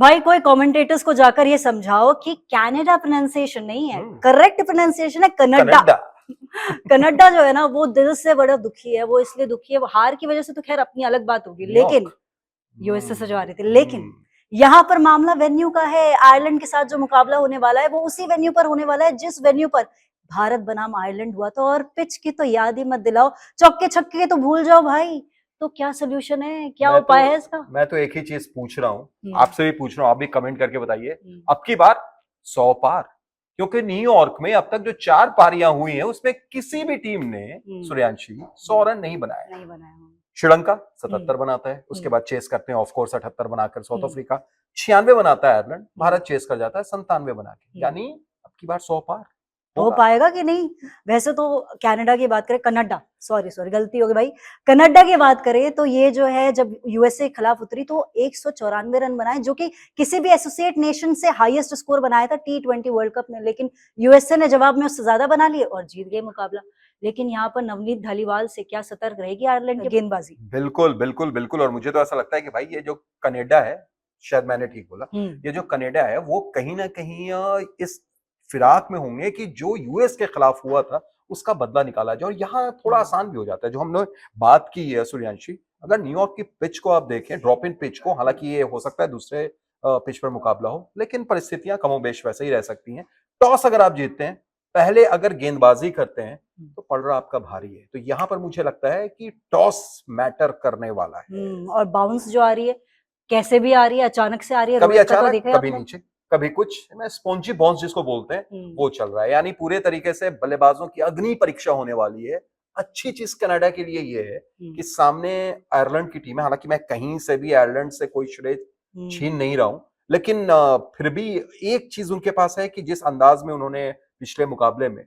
भाई कोई कमेंटेटर्स को जाकर ये समझाओ कि कनाडा प्रोनाउंसिएशन नहीं है, करेक्ट प्रोनाउंसिएशन है कनाडा। कनाडा जो है ना वो दिल से बड़ा दुखी है, वो इसलिए दुखी है, वो हार की वजह से तो खैर अपनी अलग बात होगी, लेकिन यूएसए से जो आ रही थी, लेकिन यहाँ पर मामला वेन्यू का है। आयरलैंड के साथ जो मुकाबला होने वाला है वो उसी वेन्यू पर होने वाला है जिस वेन्यू पर भारत बनाम आयरलैंड हुआ था। और पिच की तो याद ही मत दिलाओ, चौके छक्के तो भूल जाओ भाई। तो क्या सोल्यूशन है, क्या उपाय है इसका? मैं तो एक ही चीज पूछ रहा हूँ, आपसे भी पूछ रहा हूँ, आप भी कमेंट करके बताइए, अब की बार 100 पार। क्योंकि न्यूयॉर्क में अब तक जो 4 पारियां हुई हैं उसमें किसी भी टीम ने सूर्यांशी 100 रन नहीं बनाया। श्रीलंका 77 बनाता है, उसके बाद चेस करते हैं ऑफ कोर्स 78 बनाकर साउथ अफ्रीका, 96 बनाता है आयरलैंड, भारत चेस कर जाता है 97 बना के। यानी अब की बार 100 पार हो पाएगा कि नहीं? वैसे तो कनाडा की बात करें, कनाडा सॉरी गलती हो गई भाई, कनाडा की बात करें तो ये जो है जब यूएसए के खिलाफ उतरी तो 194 रन बनाए, जो कि किसी भी एसोसिएट नेशन से हाईएस्ट स्कोर बनाया था T20 वर्ल्ड कप में। लेकिन यूएसए ने जवाब में उससे ज्यादा बना लिए और जीत गए मुकाबला। लेकिन यहाँ पर नवनीत धालीवाल से क्या सतर्क रहेगी आयरलैंड की गेंदबाजी? बिल्कुल बिल्कुल बिल्कुल। और मुझे तो ऐसा लगता है कि भाई ये जो कनाडा है, शायद मैंने ठीक बोला, ये जो कनाडा है वो कहीं ना कहीं इस फिराक में होंगे कि जो यूएस के खिलाफ हुआ था उसका बदला निकाला जाए। और यहाँ थोड़ा आसान भी हो जाता है, जो हमने बात की है सूर्यांशी, अगर न्यूयॉर्क की पिच को आप देखें, ड्रॉप इन पिच को, हालांकि ये हो सकता है दूसरे पिच पर मुकाबला हो, लेकिन परिस्थितियां कमोबेश वैसे ही रह सकती हैं। टॉस अगर आप जीतते हैं, पहले अगर गेंदबाजी करते हैं तो पलड़ा आपका भारी है। तो यहाँ पर मुझे लगता है कि टॉस मैटर करने वाला है। और बाउंस जो आ रही है, कैसे भी आ रही है, अचानक से आ रही है, कभी अचानक, तो कभी नीचे, कभी कुछ स्पॉन्जी बाउंस जिसको बोलते हैं वो चल रहा है। यानी पूरे तरीके से बल्लेबाजों की अग्नि परीक्षा होने वाली है। अच्छी चीज कनाडा के लिए ये है कि सामने आयरलैंड की टीम है, हालांकि मैं कहीं से भी आयरलैंड से कोई श्रेय छीन नहीं रहा हूं, लेकिन फिर भी एक चीज उनके पास है कि जिस अंदाज में उन्होंने पिछले मुकाबले में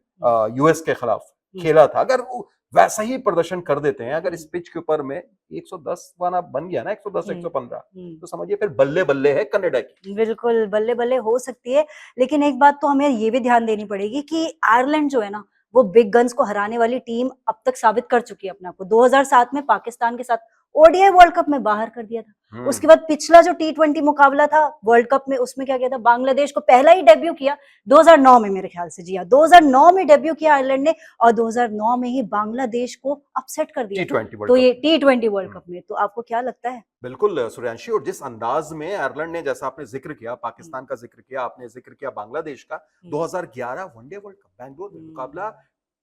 यूएस के खिलाफ खेला था, अगर वो वैसा ही प्रदर्शन कर देते हैं, अगर इस पिच के ऊपर में 110 वाला बन गया ना, 110 115, तो समझिए फिर बल्ले बल्ले है कनाडा की। बिल्कुल बल्ले बल्ले हो सकती है। लेकिन एक बात तो हमें ये भी ध्यान देनी पड़ेगी कि आयरलैंड जो है ना वो बिग गन्स को हराने वाली टीम अब तक साबित कर चुकी है अपने आप को। 2007 में पाकिस्तान के साथ ओडीआई वर्ल्ड कप में बाहर कर दिया था। उसके बाद पिछला जो T20 मुकाबला था वर्ल्ड कप में, उसमें क्या किया था, बांग्लादेश को पहला ही डेब्यू किया 2009 में, मेरे ख्याल से। जी हाँ, 2009 में डेब्यू किया आयरलैंड ने और 2009 में ही बांग्लादेश को अपसेट कर दिया था। तो ये T20 वर्ल्ड कप में, तो आपको क्या लगता है? बिल्कुल सूर्यांशी, और जिस अंदाज में आयरलैंड ने, जैसा आपने जिक्र किया पाकिस्तान का जिक्र किया, आपने जिक्र किया बांग्लादेश का, 2011 वनडे वर्ल्ड कप बैंगलोर में मुकाबला,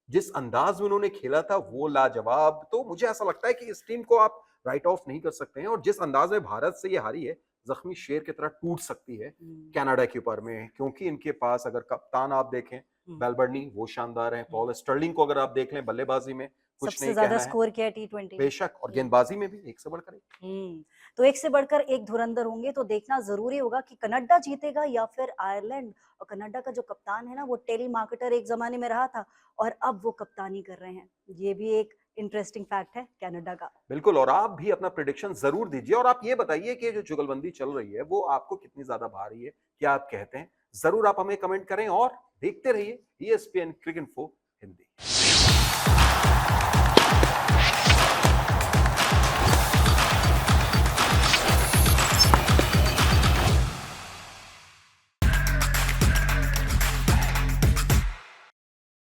जिस अंदाज में उन्होंने खेला था वो लाजवाब। तो मुझे ऐसा लगता है कि इस टीम को आप राइट ऑफ नहीं कर सकते हैं। और जिस अंदाज में भारत से ये हारी है, जख्मी शेर की तरह टूट सकती है कनाडा के ऊपर में, क्योंकि इनके पास अगर कप्तान आप देखें बेलबर्नी, वो शानदार है। पॉल स्टर्लिंग को अगर आप देख लें, बल्लेबाजी में कुछ सबसे नहीं ज्यादा कहना स्कोर किया है T20 बेशक, और गेंदबाजी में भी एक से बढ़कर एक। तो एक से बढ़कर एक धुरंधर होंगे। तो देखना जरूरी होगा कि कनाडा जीतेगा या फिर आयरलैंड। और कनाडा का जो कप्तान है ना वो टेली मार्केटर एक जमाने में रहा था और अब वो कप्तानी कर रहे हैं। ये भी एक इंटरेस्टिंग फैक्ट है कनाडा का। बिल्कुल, और आप भी अपना प्रेडिक्शन जरूर दीजिए। और आप ये बताइए कि जो जुगलबंदी चल रही है वो आपको कितनी ज्यादा भारी है, क्या आप कहते हैं, जरूर आप हमें कमेंट करें और देखते रहिए ESPN क्रिक इन्फो हिंदी।